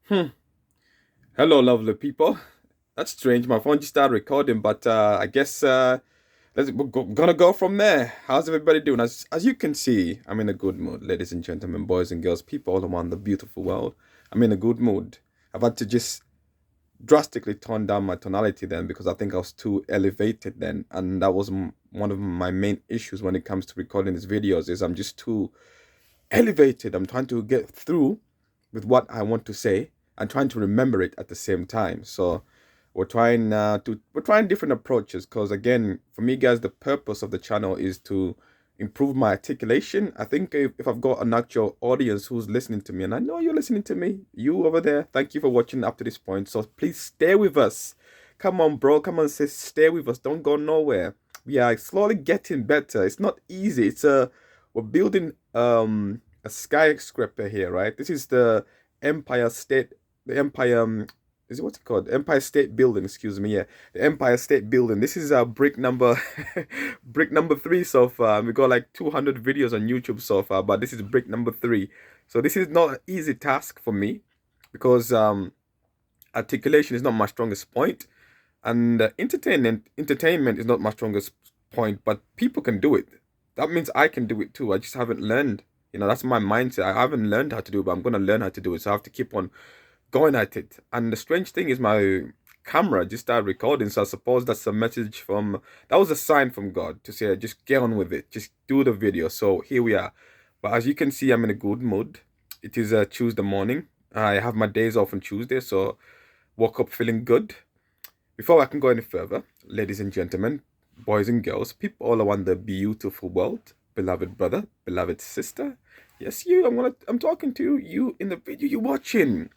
Hmm. Hello, lovely people. That's strange. My phone just started recording, but I guess gonna go from there. How's everybody doing? As you can see, I'm in a good mood, ladies and gentlemen, boys and girls, people all around the beautiful world. I'm in a good mood. I've had to just drastically tone down my tonality then because I think I was too elevated then, and that was one of my main issues when it comes to recording these videos. Is I'm just too elevated. I'm trying to get through with what I want to say and trying to remember it at the same time. So we're trying different approaches because again, for me, guys, the purpose of the channel is to improve my articulation. I think if I've got an actual audience who's listening to me, and I know you're listening to me, you over there, thank you for watching up to this point. So please stay with us. Come on, bro. Come on, sis. Stay with us. Don't go nowhere. We are slowly getting better. It's not easy. We're building a skyscraper here, right? This is the Empire State, the Empire is it what's it called? Empire State Building, excuse me. Yeah, the Empire State Building. This is brick number brick number 3 so far. We got like 200 videos on YouTube so far, but this is brick number 3. So this is not an easy task for me because articulation is not my strongest point, and entertainment is not my strongest point, but people can do it. That means I can do it too. I just haven't learned. That's my mindset. I haven't learned how to do it, but I'm gonna learn how to do it. So I have to keep on going at it. And the strange thing is my camera just started recording. So I suppose that's a message that was a sign from God to say, just get on with it. Just do the video. So here we are. But as you can see, I'm in a good mood. It is a Tuesday morning. I have my days off on Tuesday, so woke up feeling good. Before I can go any further, ladies and gentlemen, boys and girls, people all around the beautiful world, beloved brother, beloved sister, yes, you. I'm talking to you in the video you're watching.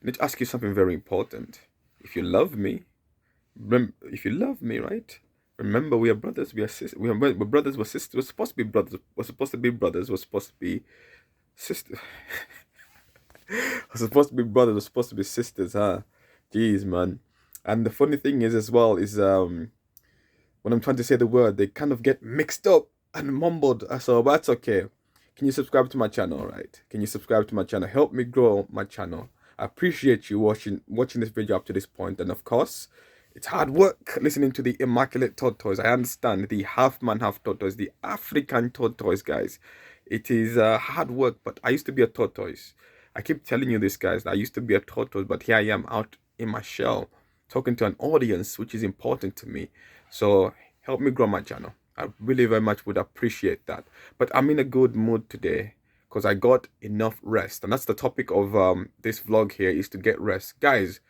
I need to ask you something very important. If you love me, if you love me, right? Remember, we are brothers. We are sisters. We're brothers. We're sisters. We're supposed to be brothers. We're supposed to be brothers. We're supposed to be sisters. We're supposed to be brothers. We're supposed to be sisters, huh? Jeez, man. And the funny thing is, as well, is when I'm trying to say the word, they kind of get mixed up and mumbled. So that's okay. Can you subscribe to my channel, right? Can you subscribe to my channel? Help me grow my channel. I appreciate you watching this video up to this point. And of course, it's hard work listening to the immaculate tortoise. I understand the half man, half tortoise, the African tortoise, guys. It is hard work, but I used to be a tortoise. I keep telling you this, guys. I used to be a tortoise, but here I am out in my shell, talking to an audience, which is important to me. So help me grow my channel. I really very much would appreciate that. But I'm in a good mood today because I got enough rest. And that's the topic of this vlog here, is to get rest. Guys,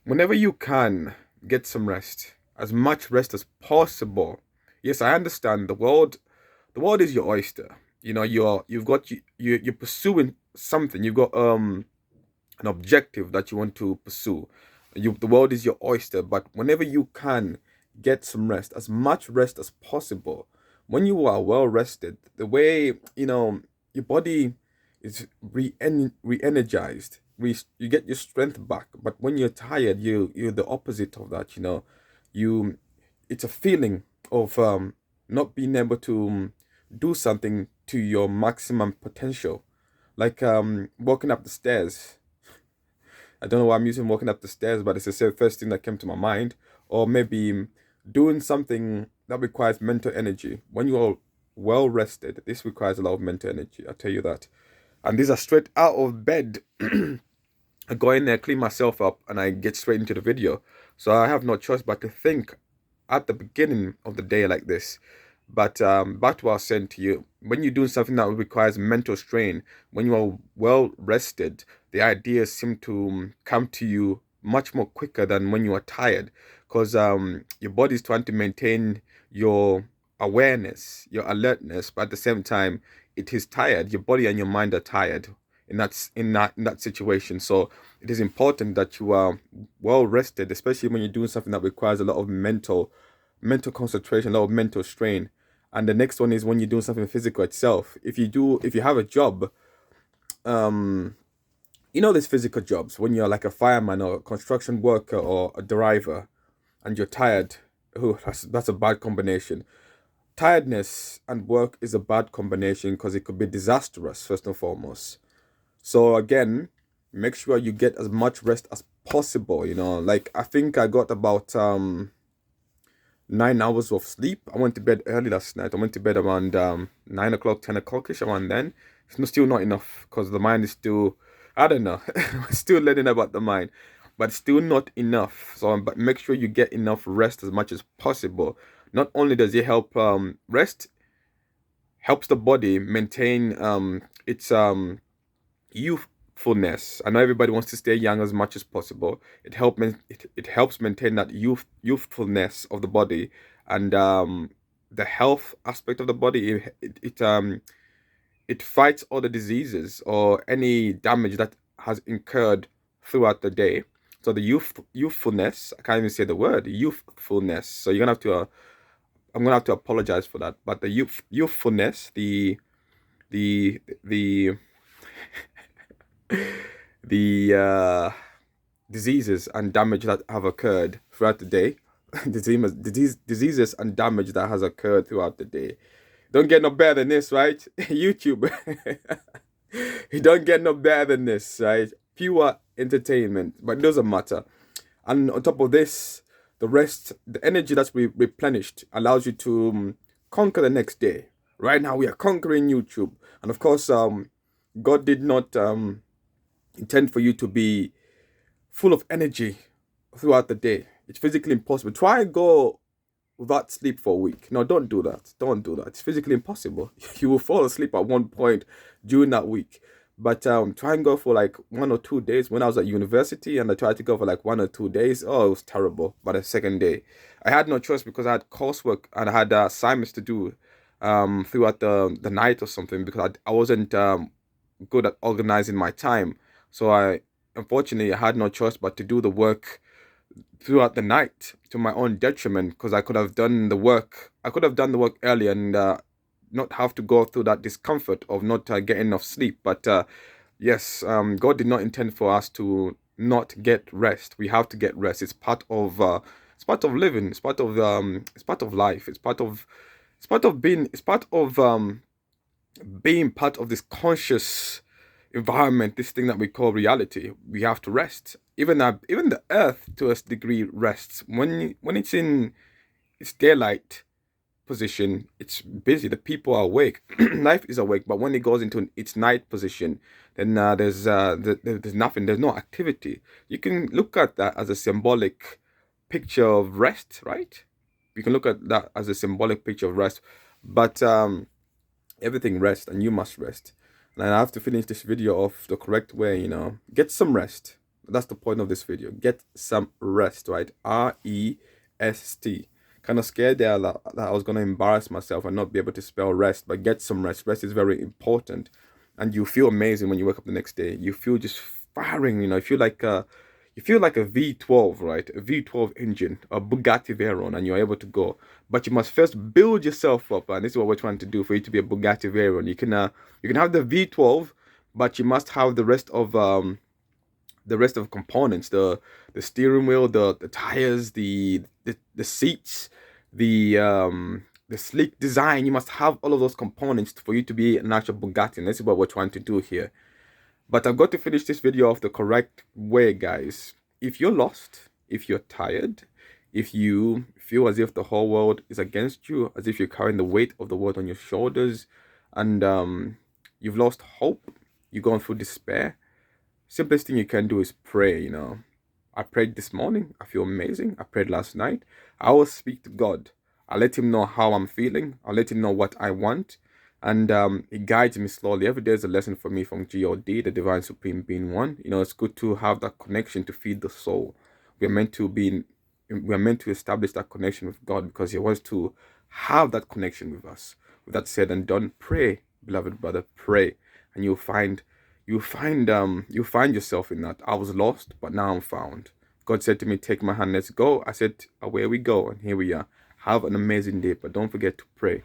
whenever you can, get some rest. As much rest as possible. Yes, I understand the world is your oyster. You're pursuing something. You've got an objective that you want to pursue. The world is your oyster, but whenever you can, get some rest, as much rest as possible. When you are well rested, the way your body is re-energized, you get your strength back. But when you're tired, you're the opposite of that. You it's a feeling of not being able to do something to your maximum potential, like walking up the stairs. I don't know why I'm using walking up the stairs, but it's the first thing that came to my mind. Or maybe doing something that requires mental energy. When you are well rested, this requires a lot of mental energy. I tell you that. And these are straight out of bed. I go in there, clean myself up, and I get straight into the video. So I have no choice but to think at the beginning of the day like this. But back to what I was saying to you, when you're doing something that requires mental strain, when you are well rested, the ideas seem to come to you much more quicker than when you are tired, because your body is trying to maintain your awareness, your alertness, but at the same time, it is tired. Your body and your mind are tired in that situation. So it is important that you are well rested, especially when you're doing something that requires a lot of mental concentration, a lot of mental strain. And the next one is when you're doing something physical itself. If you have a job, um, there's physical jobs when you're like a fireman or a construction worker or a driver, and you're tired. Oh, that's a bad combination. Tiredness and work is a bad combination because it could be disastrous first and foremost. So again, make sure you get as much rest as possible. Like I think I got about 9 hours of sleep. I went to bed early last night. I went to bed around 9 o'clock, 10 o'clock-ish, around then. It's still not enough because the mind is still, I don't know, still learning about the mind, but still not enough. So, but make sure you get enough rest as much as possible. Not only does it help, rest helps the body maintain its youthfulness. I know everybody wants to stay young as much as possible. It helps maintain that youthfulness of the body, and the health aspect of the body. It fights all the diseases or any damage that has incurred throughout the day. So the youthfulness, I can't even say the word, youthfulness. So you're gonna have to I'm gonna have to apologize for that. But the youthfulness, the the diseases and damage that have occurred throughout the day, diseases and damage that has occurred throughout the day. Don't get no better than this, right? YouTube. You don't get no better than this, right? Pure entertainment, but it doesn't matter. And on top of this, the rest, the energy that's replenished allows you to conquer the next day. Right now, we are conquering YouTube. And of course, God did not intend for you to be full of energy throughout the day. It's physically impossible. Try and go without sleep for a week. No, don't do that. Don't do that. It's physically impossible. You will fall asleep at one point during that week. But try and go for like 1 or 2 days. When I was at university and I tried to go for like 1 or 2 days, oh, it was terrible. By the second day, I had no choice because I had coursework and I had assignments to do throughout the night or something, because I wasn't good at organizing my time. So unfortunately, I had no choice but to do the work throughout the night, to my own detriment, because I could have done the work. I could have done the work early and not have to go through that discomfort of not getting enough sleep. But yes, God did not intend for us to not get rest. We have to get rest. It's part of living. It's part of life. It's part of being part of this conscious environment, this thing that we call reality. We have to rest. Even the earth to a degree rests when it's in its daylight position. It's busy. The people are awake. Life is awake. But when it goes into its night position, then there's nothing. There's no activity. You can look at that as a symbolic picture of rest, right? You can look at that as a symbolic picture of rest. But everything rests, and you must rest. And I have to finish this video off the correct way. Get some rest. That's the point of this video. Get some rest, right? R-E-S-T. Kind of scared there that I was going to embarrass myself and not be able to spell rest, but get some rest. Rest is very important, and you feel amazing when you wake up the next day. You feel just firing. You feel like a V12, right? A V12 engine, a Bugatti Veyron, and you're able to go. But you must first build yourself up, and this is what we're trying to do for you to be a Bugatti Veyron. You can have the V12, but you must have the rest of components, the steering wheel, the tires, the seats, the sleek design. You must have all of those components for you to be an actual Bugatti, and this is what we're trying to do here. But I've got to finish this video off the correct way, guys. If you're lost, if you're tired, if you feel as if the whole world is against you, as if you're carrying the weight of the world on your shoulders, and you've lost hope, you're going through despair, simplest thing you can do is pray. I prayed this morning. I feel amazing. I prayed last night. I always speak to God. I let him know how I'm feeling. I let him know what I want. And he guides me slowly. Every day is a lesson for me from G.O.D., the Divine Supreme Being One. It's good to have that connection to feed the soul. We're meant to establish that connection with God because he wants to have that connection with us. With that said and done, pray, beloved brother, pray, and you'll find yourself in that. I was lost, but now I'm found. God said to me, take my hand, let's go. I said, away we go, and here we are. Have an amazing day, but don't forget to pray.